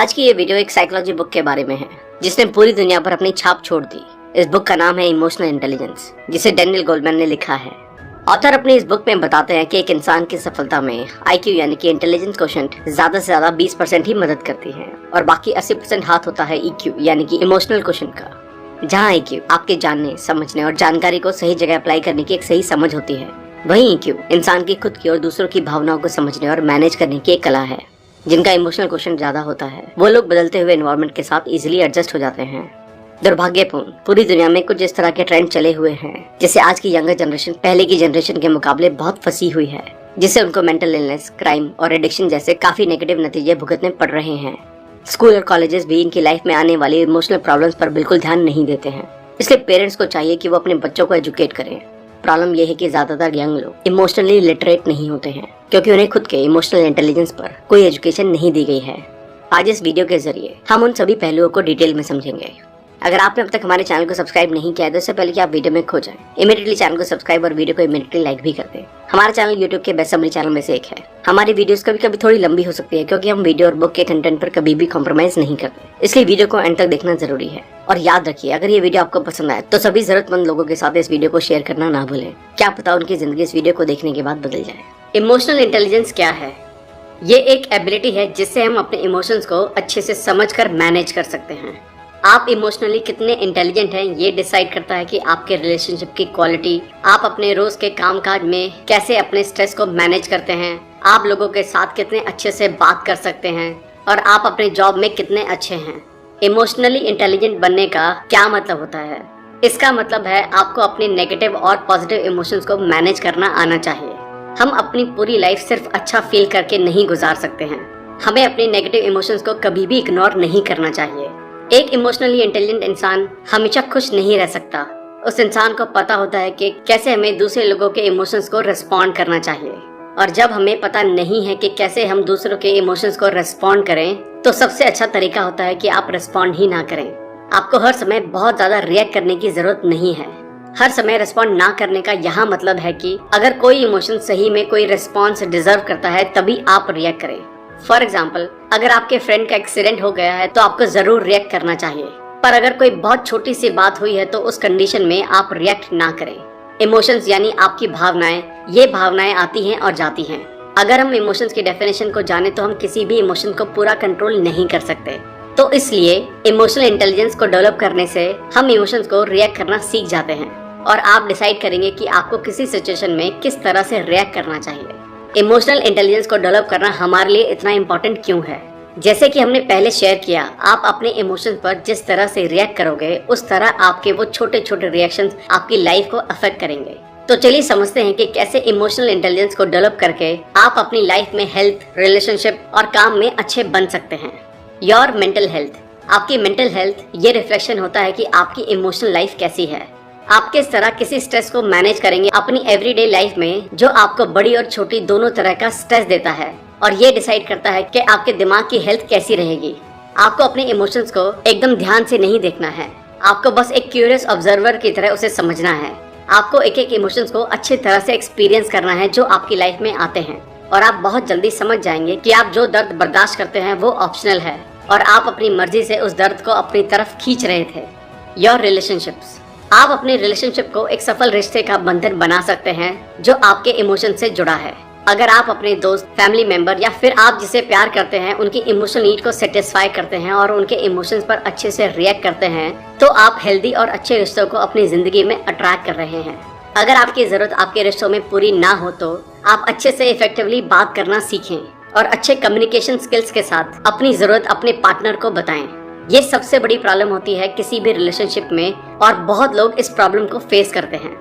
आज की ये वीडियो एक साइकोलॉजी बुक के बारे में है जिसने पूरी दुनिया पर अपनी छाप छोड़ दी। इस बुक का नाम है इमोशनल इंटेलिजेंस, जिसे डैनियल गोलमैन ने लिखा है। ऑथर अपनी इस बुक में बताते हैं कि एक इंसान की सफलता में IQ यानी कि इंटेलिजेंस कोशेंट ज्यादा से ज्यादा 20% ही मदद करती है और बाकी 80% हाथ होता है EQ यानी कि इमोशनल कोशेंट का। जहाँ IQ आपके जानने, समझने और जानकारी को सही जगह अप्लाई करने की एक सही समझ होती है, वहीं EQ इंसान की खुद की और दूसरों की भावनाओं को समझने और मैनेज करने की एक कला है। जिनका इमोशनल क्वेश्चन ज्यादा होता है वो लोग बदलते हुए एनवायरनमेंट के साथ इजीली एडजस्ट हो जाते हैं। दुर्भाग्यपूर्ण पूरी दुनिया में कुछ इस तरह के ट्रेंड चले हुए हैं जिससे आज की यंगर जनरेशन पहले की जनरेशन के मुकाबले बहुत फंसी हुई है, जिससे उनको मेंटल इलनेस, क्राइम और एडिक्शन जैसे काफी नेगेटिव नतीजे भुगतने पड़ रहे हैं। स्कूल और कॉलेजेस भी इनकी लाइफ में आने वाली इमोशनल प्रॉब्लम्स पर बिल्कुल ध्यान नहीं देते हैं, इसलिए पेरेंट्स को चाहिए कि वो अपने बच्चों को एजुकेट करें। प्रॉब्लम यह है कि ज्यादातर यंग लोग इमोशनली लिटरेट नहीं होते हैं क्योंकि उन्हें खुद के इमोशनल इंटेलिजेंस पर कोई एजुकेशन नहीं दी गई है। आज इस वीडियो के जरिए हम उन सभी पहलुओं को डिटेल में समझेंगे। अगर आपने अब तक हमारे चैनल को सब्सक्राइब नहीं किया है तो इससे पहले कि आप वीडियो में खो जाएं, इमीडिएटली चैनल को सब्सक्राइब और वीडियो को इमीडिएटली लाइक भी कर दें। हमारा चैनल यूट्यूब के बेस्ट समरी चैनल में से एक है। हमारी वीडियोस कभी कभी थोड़ी लंबी हो सकती है क्योंकि हम वीडियो और बुक के कंटेंट पर कभी भी कॉम्प्रोमाइज नहीं करते, इसलिए वीडियो को एंड तक देखना जरूरी है। और याद रखिए, अगर ये वीडियो आपको पसंद आए तो सभी जरूरतमंद लोगों के साथ इस वीडियो को शेयर करना ना भूलें। क्या पता उनकी जिंदगी इस वीडियो को देखने के बाद बदल जाए। इमोशनल इंटेलिजेंस क्या है? ये एक एबिलिटी है जिससे हम अपने इमोशंस को अच्छे से समझकर मैनेज कर सकते हैं। आप इमोशनली कितने इंटेलिजेंट हैं ये डिसाइड करता है कि आपके रिलेशनशिप की क्वालिटी, आप अपने रोज के कामकाज में कैसे अपने स्ट्रेस को मैनेज करते हैं, आप लोगों के साथ कितने अच्छे से बात कर सकते हैं और आप अपने जॉब में कितने अच्छे हैं। इमोशनली इंटेलिजेंट बनने का क्या मतलब होता है? इसका मतलब है आपको अपने नेगेटिव और पॉजिटिव इमोशंस को मैनेज करना आना चाहिए। हम अपनी पूरी लाइफ सिर्फ अच्छा फील करके नहीं गुजार सकते हैं। हमें अपने नेगेटिव इमोशंस को कभी भी इग्नोर नहीं करना चाहिए। एक इमोशनली इंटेलिजेंट इंसान हमेशा खुश नहीं रह सकता। उस इंसान को पता होता है कि कैसे हमें दूसरे लोगों के इमोशंस को रिस्पॉन्ड करना चाहिए, और जब हमें पता नहीं है कि कैसे हम दूसरों के इमोशंस को रिस्पॉन्ड करें तो सबसे अच्छा तरीका होता है कि आप रिस्पॉन्ड ही ना करें। आपको हर समय बहुत ज्यादा रिएक्ट करने की जरूरत नहीं है। हर समय रिस्पॉन्ड ना करने का यहाँ मतलब है कि अगर कोई इमोशन सही में कोई रिस्पॉन्स डिजर्व करता है तभी आप रिएक्ट करें। फॉर एग्जाम्पल, अगर आपके फ्रेंड का एक्सीडेंट हो गया है तो आपको जरूर रिएक्ट करना चाहिए, पर अगर कोई बहुत छोटी सी बात हुई है तो उस कंडीशन में आप रिएक्ट ना करें। इमोशंस यानी आपकी भावनाएं, ये भावनाएं आती हैं और जाती हैं। अगर हम इमोशंस की डेफिनेशन को जाने तो हम किसी भी इमोशन को पूरा कंट्रोल नहीं कर सकते। तो इसलिए इमोशनल इंटेलिजेंस को डेवलप करने से हम इमोशंस को रिएक्ट करना सीख जाते हैं और आप डिसाइड करेंगे कि आपको किसी सिचुएशन में किस तरह से रिएक्ट करना चाहिए। इमोशनल इंटेलिजेंस को डेवलप करना हमारे लिए इतना इम्पोर्टेंट क्यों है? जैसे कि हमने पहले शेयर किया, आप अपने इमोशंस पर जिस तरह से रिएक्ट करोगे उस तरह आपके वो छोटे छोटे रिएक्शंस आपकी लाइफ को अफेक्ट करेंगे। तो चलिए समझते हैं कि कैसे इमोशनल इंटेलिजेंस को डेवलप करके आप अपनी लाइफ में हेल्थ, रिलेशनशिप और काम में अच्छे बन सकते हैं। योर मेंटल हेल्थ, आपकी मेंटल हेल्थ ये रिफ्लेक्शन होता है कि आपकी इमोशनल लाइफ कैसी है। आप किस तरह किसी स्ट्रेस को मैनेज करेंगे अपनी एवरीडे लाइफ में जो आपको बड़ी और छोटी दोनों तरह का स्ट्रेस देता है, और ये डिसाइड करता है कि आपके दिमाग की हेल्थ कैसी रहेगी। आपको अपने इमोशंस को एकदम ध्यान से नहीं देखना है, आपको बस एक क्यूरियस ऑब्जर्वर की तरह उसे समझना है। आपको एक एक इमोशंस को अच्छी तरह से एक्सपीरियंस करना है जो आपकी लाइफ में आते हैं, और आप बहुत जल्दी समझ जाएंगे कि आप जो दर्द बर्दाश्त करते हैं वो ऑप्शनल है और आप अपनी मर्जी से उस दर्द को अपनी तरफ खींच रहे थे। योर रिलेशनशिप्स, आप अपने रिलेशनशिप को एक सफल रिश्ते का बंधन बना सकते हैं जो आपके इमोशन से जुड़ा है। अगर आप अपने दोस्त, फैमिली मेंबर या फिर आप जिसे प्यार करते हैं उनकी इमोशनल नीड को सेटिस्फाई करते हैं और उनके इमोशंस पर अच्छे से रिएक्ट करते हैं तो आप हेल्दी और अच्छे रिश्तों को अपनी जिंदगी में अट्रैक्ट कर रहे हैं। अगर आपकी जरूरत आपके रिश्तों में पूरी ना हो तो आप अच्छे से इफेक्टिवली बात करना सीखें और अच्छे कम्युनिकेशन स्किल्स के साथ अपनी जरूरत अपने पार्टनर को बताएं। ये सबसे बड़ी प्रॉब्लम होती है किसी भी रिलेशनशिप में और बहुत लोग इस प्रॉब्लम को फेस करते हैं।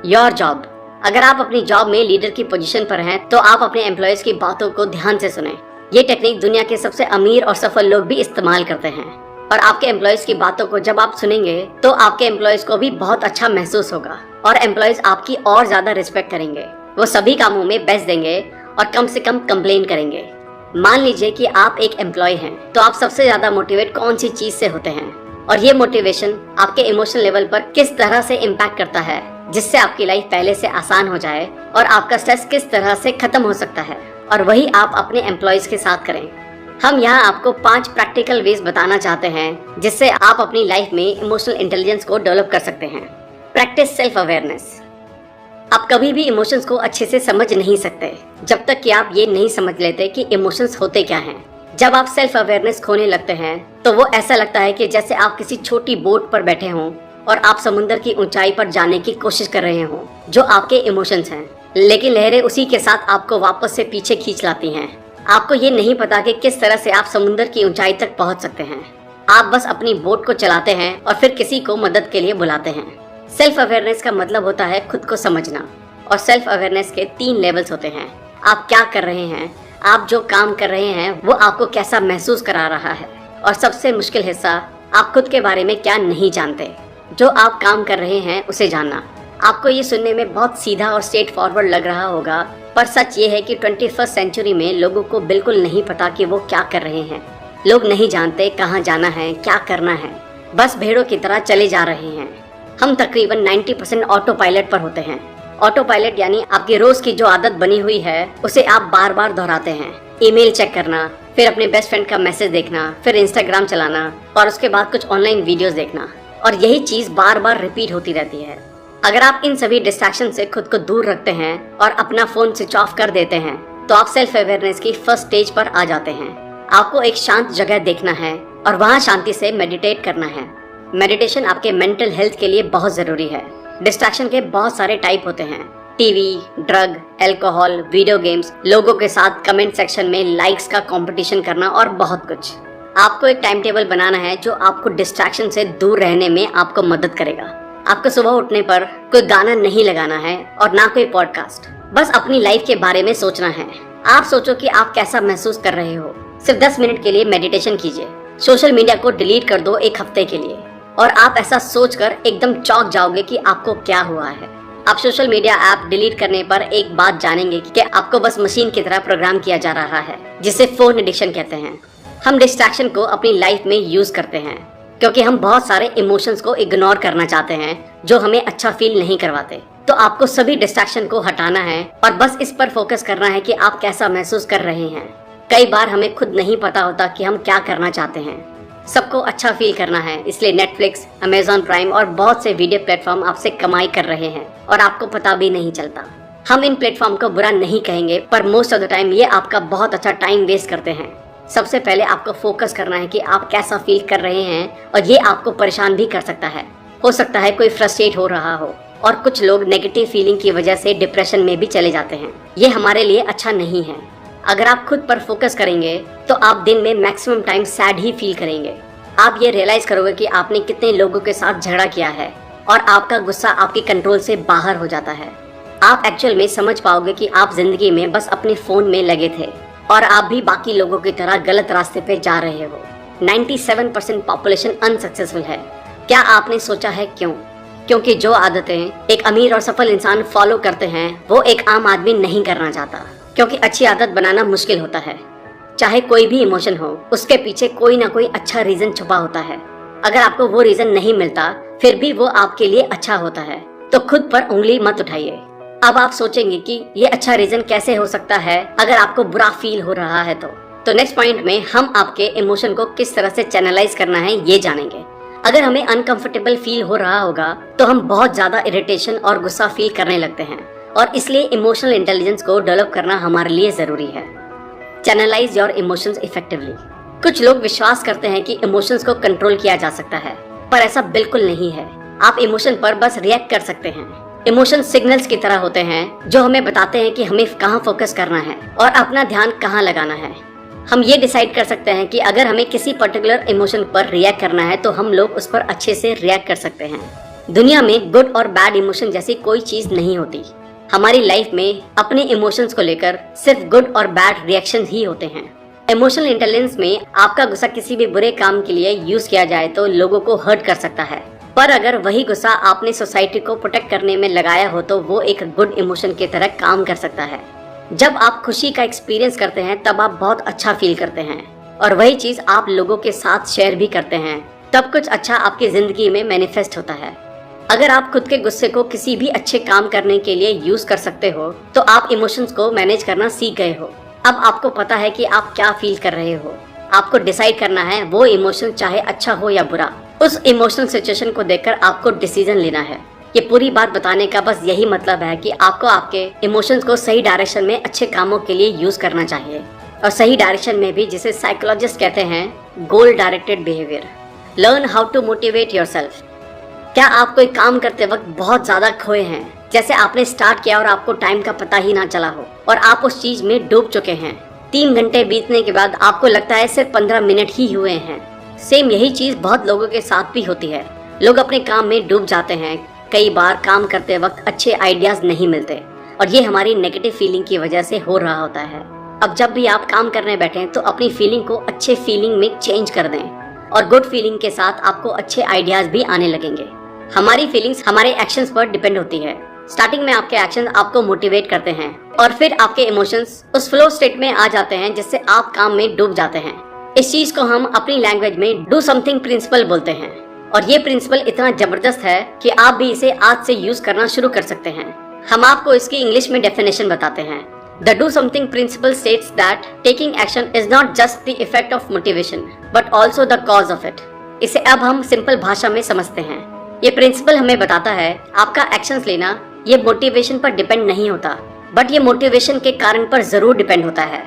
योर जॉब, अगर आप अपनी जॉब में लीडर की पोजीशन पर हैं तो आप अपने एम्प्लॉयज की बातों को ध्यान से सुनें। ये टेक्निक दुनिया के सबसे अमीर और सफल लोग भी इस्तेमाल करते हैं, और आपके एम्प्लॉयज की बातों को जब आप सुनेंगे तो आपके एम्प्लॉयज को भी बहुत अच्छा महसूस होगा और एम्प्लॉयज आपकी और ज्यादा रिस्पेक्ट करेंगे। वो सभी कामों में बेस्ट देंगे और कम से कम कंप्लेन करेंगे। मान लीजिए कि आप एक एम्प्लॉय हैं तो आप सबसे ज्यादा मोटिवेट कौन सी चीज से होते हैं, और ये मोटिवेशन आपके इमोशनल लेवल पर किस तरह से इम्पैक्ट करता है जिससे आपकी लाइफ पहले से आसान हो जाए और आपका स्ट्रेस किस तरह से खत्म हो सकता है, और वही आप अपने एम्प्लॉयज के साथ करें। हम यहाँ आपको 5 प्रैक्टिकल वेज बताना चाहते हैं जिससे आप अपनी लाइफ में इमोशनल इंटेलिजेंस को डेवलप कर सकते हैं। Practice self awareness. आप कभी भी इमोशंस को अच्छे से समझ नहीं सकते जब तक कि आप ये नहीं समझ लेते कि इमोशंस होते क्या हैं। जब आप सेल्फ अवेयरनेस खोने लगते हैं तो वो ऐसा लगता है कि जैसे आप किसी छोटी बोट पर बैठे हों और आप समुद्र की ऊंचाई पर जाने की कोशिश कर रहे हों जो आपके इमोशंस हैं, लेकिन लहरें उसी के साथ आपको वापस से पीछे खींच लाती हैं। आपको ये नहीं पता कि किस तरह से आप समुद्र की ऊंचाई तक पहुंच सकते हैं। आप बस अपनी बोट को चलाते हैं और फिर किसी को मदद के लिए बुलाते हैं। सेल्फ अवेयरनेस का मतलब होता है खुद को समझना, और सेल्फ अवेयरनेस के 3 लेवल्स होते हैं। आप क्या कर रहे हैं, आप जो काम कर रहे हैं वो आपको कैसा महसूस करा रहा है, और सबसे मुश्किल हिस्सा, आप खुद के बारे में क्या नहीं जानते। जो आप काम कर रहे हैं उसे जानना। आपको ये सुनने में बहुत सीधा और स्ट्रेट फॉरवर्ड लग रहा होगा, पर सच ये है कि 21वीं सेंचुरी में लोगों को बिल्कुल नहीं पता कि वो क्या कर रहे हैं। लोग नहीं जानते कहाँ जाना है, क्या करना है, बस भेड़ों की तरह चले जा रहे हैं। हम तकरीबन 90% ऑटो पायलट पर होते हैं। ऑटो पायलट यानी आपकी रोज की जो आदत बनी हुई है उसे आप बार बार दोहराते हैं। ईमेल चेक करना, फिर अपने बेस्ट फ्रेंड का मैसेज देखना, फिर इंस्टाग्राम चलाना और उसके बाद कुछ ऑनलाइन वीडियोस देखना, और यही चीज बार बार रिपीट होती रहती है। अगर आप इन सभी डिस्ट्रैक्शन से खुद को दूर रखते हैं और अपना फोन स्विच ऑफ कर देते हैं तो आप सेल्फ अवेयरनेस की फर्स्ट स्टेज पर आ जाते हैं। आपको एक शांत जगह देखना है और वहाँ शांति से मेडिटेट करना है। मेडिटेशन आपके मेंटल हेल्थ के लिए बहुत जरूरी है। डिस्ट्रैक्शन के बहुत सारे टाइप होते हैं। TV, drug, alcohol, video games, लोगों के साथ कमेंट सेक्शन में लाइक्स का कंपटीशन करना और बहुत कुछ। आपको एक टाइम टेबल बनाना है जो आपको डिस्ट्रैक्शन से दूर रहने में आपको मदद करेगा। आपको सुबह उठने पर कोई गाना नहीं लगाना है और ना कोई पॉडकास्ट, बस अपनी लाइफ के बारे में सोचना है। आप सोचो कि आप कैसा महसूस कर रहे हो। सिर्फ 10 मिनट के लिए मेडिटेशन कीजिए। सोशल मीडिया को डिलीट कर दो एक हफ्ते के लिए, और आप ऐसा सोचकर एकदम चौंक जाओगे कि आपको क्या हुआ है। आप सोशल मीडिया ऐप डिलीट करने पर एक बात जानेंगे कि आपको बस मशीन की तरह प्रोग्राम किया जा रहा है, जिसे फोन एडिक्शन कहते हैं। हम डिस्ट्रैक्शन को अपनी लाइफ में यूज करते हैं क्योंकि हम बहुत सारे इमोशंस को इग्नोर करना चाहते हैं जो हमें अच्छा फील नहीं करवाते। तो आपको सभी डिस्ट्रैक्शन को हटाना है और बस इस पर फोकस करना है कि आप कैसा महसूस कर रहे हैं। कई बार हमें खुद नहीं पता होता कि हम क्या करना चाहते हैं। सबको अच्छा फील करना है, इसलिए नेटफ्लिक्स, अमेजॉन प्राइम और बहुत से वीडियो प्लेटफॉर्म आपसे कमाई कर रहे हैं और आपको पता भी नहीं चलता। हम इन प्लेटफॉर्म को बुरा नहीं कहेंगे, पर मोस्ट ऑफ द टाइम ये आपका बहुत अच्छा टाइम वेस्ट करते हैं। सबसे पहले आपको फोकस करना है कि आप कैसा फील कर रहे हैं, और ये आपको परेशान भी कर सकता है। हो सकता है कोई फ्रस्ट्रेट हो रहा हो, और कुछ लोग नेगेटिव फीलिंग की वजह से डिप्रेशन में भी चले जाते हैं। ये हमारे लिए अच्छा नहीं है। अगर आप खुद पर फोकस करेंगे तो आप दिन में मैक्सिमम टाइम सैड ही फील करेंगे। आप ये रियलाइज करोगे कि आपने कितने लोगों के साथ झगड़ा किया है और आपका गुस्सा आपके कंट्रोल से बाहर हो जाता है। आप एक्चुअल में समझ पाओगे कि आप जिंदगी में बस अपने फोन में लगे थे और आप भी बाकी लोगों की तरह गलत रास्ते पे जा रहे हो। 97% पॉपुलेशन अनसक्सेसफुल है। क्या आपने सोचा है क्यों? क्योंकि जो आदतें एक अमीर और सफल इंसान फॉलो करते हैं वो एक आम आदमी नहीं करना चाहता, क्योंकि अच्छी आदत बनाना मुश्किल होता है। चाहे कोई भी इमोशन हो, उसके पीछे कोई ना कोई अच्छा रीजन छुपा होता है। अगर आपको वो रीजन नहीं मिलता फिर भी वो आपके लिए अच्छा होता है, तो खुद पर उंगली मत उठाइए। अब आप सोचेंगे कि ये अच्छा रीजन कैसे हो सकता है अगर आपको बुरा फील हो रहा है तो नेक्स्ट पॉइंट में हम आपके इमोशन को किस तरह से चैनलाइज करना है ये जानेंगे। अगर हमें अनकंफर्टेबल फील हो रहा होगा तो हम बहुत ज्यादा इरिटेशन और गुस्सा फील करने लगते हैं, और इसलिए इमोशनल इंटेलिजेंस को डेवलप करना हमारे लिए जरूरी है। Channelize your emotions effectively. कुछ लोग विश्वास करते हैं कि इमोशंस को कंट्रोल किया जा सकता है, पर ऐसा बिल्कुल नहीं है। आप इमोशन पर बस रिएक्ट कर सकते हैं। इमोशन सिग्नल्स की तरह होते हैं जो हमें बताते हैं कि हमें कहाँ फोकस करना है और अपना ध्यान कहाँ लगाना है। हम ये डिसाइड कर सकते हैं कि अगर हमें किसी पर्टिकुलर इमोशन पर रिएक्ट करना है तो हम लोग उस पर अच्छे से रिएक्ट कर सकते हैं। दुनिया में गुड और बैड इमोशन जैसी कोई चीज नहीं होती। हमारी लाइफ में अपने इमोशंस को लेकर सिर्फ गुड और बैड रिएक्शन ही होते हैं। इमोशनल इंटेलिजेंस में आपका गुस्सा किसी भी बुरे काम के लिए यूज किया जाए तो लोगों को हर्ट कर सकता है, पर अगर वही गुस्सा आपने सोसाइटी को प्रोटेक्ट करने में लगाया हो तो वो एक गुड इमोशन की तरह काम कर सकता है। जब आप खुशी का एक्सपीरियंस करते हैं तब आप बहुत अच्छा फील करते हैं, और वही चीज आप लोगों के साथ शेयर भी करते हैं, तब कुछ अच्छा आपकी जिंदगी में मैनिफेस्ट होता है। अगर आप खुद के गुस्से को किसी भी अच्छे काम करने के लिए यूज कर सकते हो तो आप इमोशंस को मैनेज करना सीख गए हो। अब आपको पता है कि आप क्या फील कर रहे हो आपको डिसाइड करना है वो इमोशन चाहे अच्छा हो या बुरा, उस इमोशनल सिचुएशन को देखकर आपको डिसीजन लेना है। ये पूरी बात बताने का बस यही मतलब है कि आपको आपके इमोशंस को सही डायरेक्शन में अच्छे कामों के लिए यूज करना चाहिए, और सही डायरेक्शन में भी, जिसे साइकोलॉजिस्ट कहते हैं goal directed behaviour. Learn how to motivate yourself. क्या आप कोई काम करते वक्त बहुत ज्यादा खोए हैं, जैसे आपने स्टार्ट किया और आपको टाइम का पता ही ना चला हो और आप उस चीज में डूब चुके हैं। 3 घंटे बीतने के बाद आपको लगता है सिर्फ 15 मिनट ही हुए हैं। सेम यही चीज बहुत लोगों के साथ भी होती है। लोग अपने काम में डूब जाते हैं। कई बार काम करते वक्त अच्छे आइडियाज नहीं मिलते और ये हमारी नेगेटिव फीलिंग की वजह से हो रहा होता है। अब जब भी आप काम करने बैठे तो अपनी फीलिंग को अच्छे फीलिंग में चेंज कर दें और गुड फीलिंग के साथ आपको अच्छे आइडियाज भी आने लगेंगे। हमारी फीलिंग्स हमारे एक्शंस पर डिपेंड होती है। स्टार्टिंग में आपके एक्शन आपको मोटिवेट करते हैं और फिर आपके इमोशंस उस फ्लो स्टेट में आ जाते हैं जिससे आप काम में डूब जाते हैं। इस चीज को हम अपनी लैंग्वेज में डू समथिंग प्रिंसिपल बोलते हैं और ये प्रिंसिपल इतना जबरदस्त है कि आप भी इसे आज से यूज करना शुरू कर सकते हैं। हम आपको इसकी इंग्लिश में डेफिनेशन बताते हैं। The do something principle states that taking action is not just the effect of motivation, but also the cause of it. इसे अब हम सिंपल भाषा में समझते हैं। ये प्रिंसिपल हमें बताता है आपका एक्शंस लेना ये मोटिवेशन पर डिपेंड नहीं होता, बट ये मोटिवेशन के कारण पर जरूर डिपेंड होता है।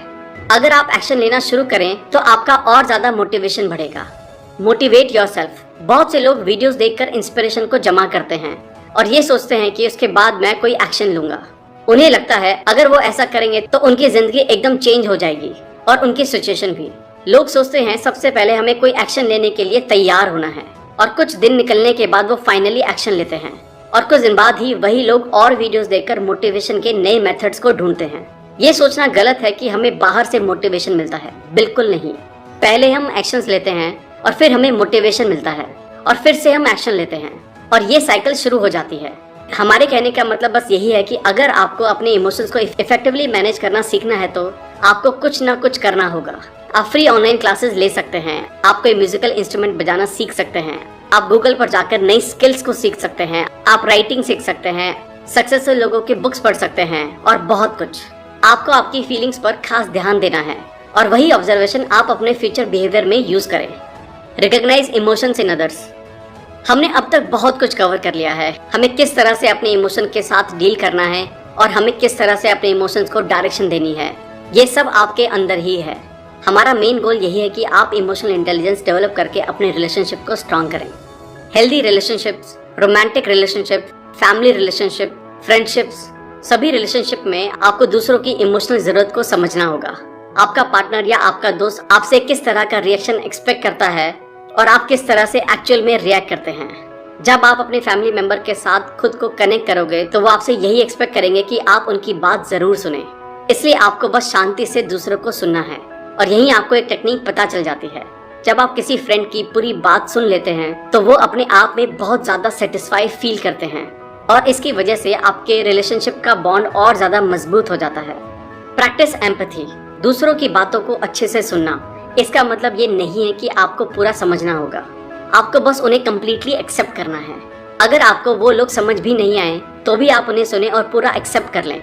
अगर आप एक्शन लेना शुरू करें तो आपका और ज्यादा मोटिवेशन बढ़ेगा। Motivate yourself. बहुत से लोग वीडियोस देखकर इंस्पिरेशन को जमा करते हैं और ये सोचते हैं कि उसके बाद मैं कोई एक्शन लूंगा। उन्हें लगता है अगर वो ऐसा करेंगे तो उनकी जिंदगी एकदम चेंज हो जाएगी और उनकी सिचुएशन भी। लोग सोचते हैं सबसे पहले हमें कोई एक्शन लेने के लिए तैयार होना है और कुछ दिन निकलने के बाद वो फाइनली एक्शन लेते हैं और कुछ दिन बाद ही वही लोग और वीडियोस देखकर मोटिवेशन के नए मेथड्स को ढूंढते हैं। ये सोचना गलत है कि हमें बाहर से मोटिवेशन मिलता है, बिल्कुल नहीं। पहले हम एक्शंस लेते हैं और फिर हमें मोटिवेशन मिलता है और फिर से हम एक्शन लेते हैं और ये साइकिल शुरू हो जाती है। हमारे कहने का मतलब बस यही है कि अगर आपको अपने इमोशंस को इफेक्टिवली मैनेज करना सीखना है तो आपको कुछ ना कुछ करना होगा। आप फ्री ऑनलाइन क्लासेस ले सकते हैं, आप कोई म्यूजिकल इंस्ट्रूमेंट बजाना सीख सकते हैं, आप गूगल पर जाकर नई स्किल्स को सीख सकते हैं, आप राइटिंग सीख सकते हैं, सक्सेसफुल लोगों की बुक्स पढ़ सकते हैं और बहुत कुछ। आपको आपकी फीलिंग्स पर खास ध्यान देना है और वही ऑब्जर्वेशन आप अपने फ्यूचर बिहेवियर में यूज करें। Recognize emotions in others. हमने अब तक बहुत कुछ कवर कर लिया है। हमें किस तरह से अपने इमोशन के साथ डील करना है और हमें किस तरह से अपने इमोशंस को डायरेक्शन देनी है, ये सब आपके अंदर ही है। हमारा मेन गोल यही है कि आप इमोशनल इंटेलिजेंस डेवलप करके अपने रिलेशनशिप को स्ट्रॉन्ग करें। Healthy relationships, romantic relationship, family relationship, friendships, सभी रिलेशनशिप में आपको दूसरों की इमोशनल जरूरत को समझना होगा। आपका पार्टनर या आपका दोस्त आपसे किस तरह का रिएक्शन एक्सपेक्ट करता है और आप किस तरह से एक्चुअल में रिएक्ट करते हैं। जब आप अपने फैमिली मेंबर के साथ खुद को कनेक्ट करोगे तो वो आपसे यही एक्सपेक्ट करेंगे कि आप उनकी बात जरूर सुने। इसलिए आपको बस शांति से दूसरों को सुनना है और यही आपको एक टेक्निक पता चल जाती है। जब आप किसी फ्रेंड की पूरी बात सुन लेते हैं तो वो अपने आप में बहुत ज्यादा सेटिस्फाई फील करते हैं और इसकी वजह से आपके रिलेशनशिप का बॉन्ड और ज्यादा मजबूत हो जाता है। Practice empathy. दूसरों की बातों को अच्छे से सुनना। इसका मतलब ये नहीं है कि आपको पूरा समझना होगा, आपको बस उन्हें कम्प्लीटली एक्सेप्ट करना है। अगर आपको वो लोग समझ भी नहीं आए तो भी आप उन्हें सुने और पूरा एक्सेप्ट कर लें।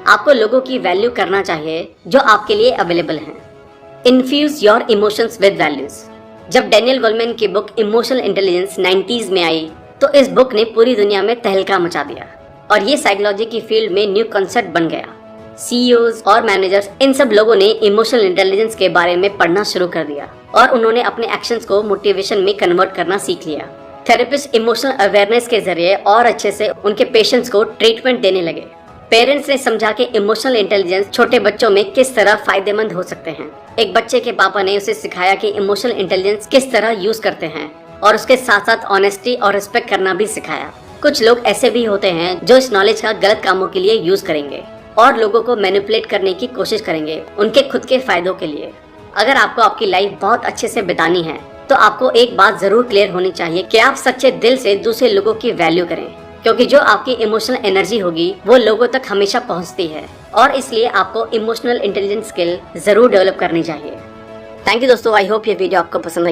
आपको लोगों की वैल्यू करना चाहिए जो आपके लिए अवेलेबल हैं। Infuse your emotions with values. जब डैनियल गोलमैन की बुक इमोशनल इंटेलिजेंस 90s में आई तो इस बुक ने पूरी दुनिया में तहलका मचा दिया और ये साइकोलॉजी की फील्ड में न्यू कॉन्सेप्ट बन गया। CEOs और मैनेजर्स, इन सब लोगों ने इमोशनल इंटेलिजेंस के बारे में पढ़ना शुरू कर दिया और उन्होंने अपने एक्शंस को मोटिवेशन में कन्वर्ट करना सीख लिया। थेरेपिस्ट इमोशनल अवेयरनेस के जरिए और अच्छे से उनके पेशेंट्स को ट्रीटमेंट देने लगे। पेरेंट्स ने समझा कि इमोशनल इंटेलिजेंस छोटे बच्चों में किस तरह फायदेमंद हो सकते हैं। एक बच्चे के पापा ने उसे सिखाया कि इमोशनल इंटेलिजेंस किस तरह यूज करते हैं और उसके साथ साथ ऑनेस्टी और रिस्पेक्ट करना भी सिखाया। कुछ लोग ऐसे भी होते हैं जो इस नॉलेज का गलत कामों के लिए यूज करेंगे और लोगों को मैनिपुलेट करने की कोशिश करेंगे उनके खुद के फायदों के लिए। अगर आपको आपकी लाइफ बहुत अच्छे से बितानी है तो आपको एक बात जरूर क्लियर होनी चाहिए कि आप सच्चे दिल से दूसरे लोगों की वैल्यू करें, क्योंकि जो आपकी इमोशनल एनर्जी होगी वो लोगों तक हमेशा पहुंचती है और इसलिए आपको इमोशनल इंटेलिजेंस स्किल जरूर डेवलप करनी चाहिए। थैंक यू दोस्तों, आई होप ये वीडियो आपको पसंद आई।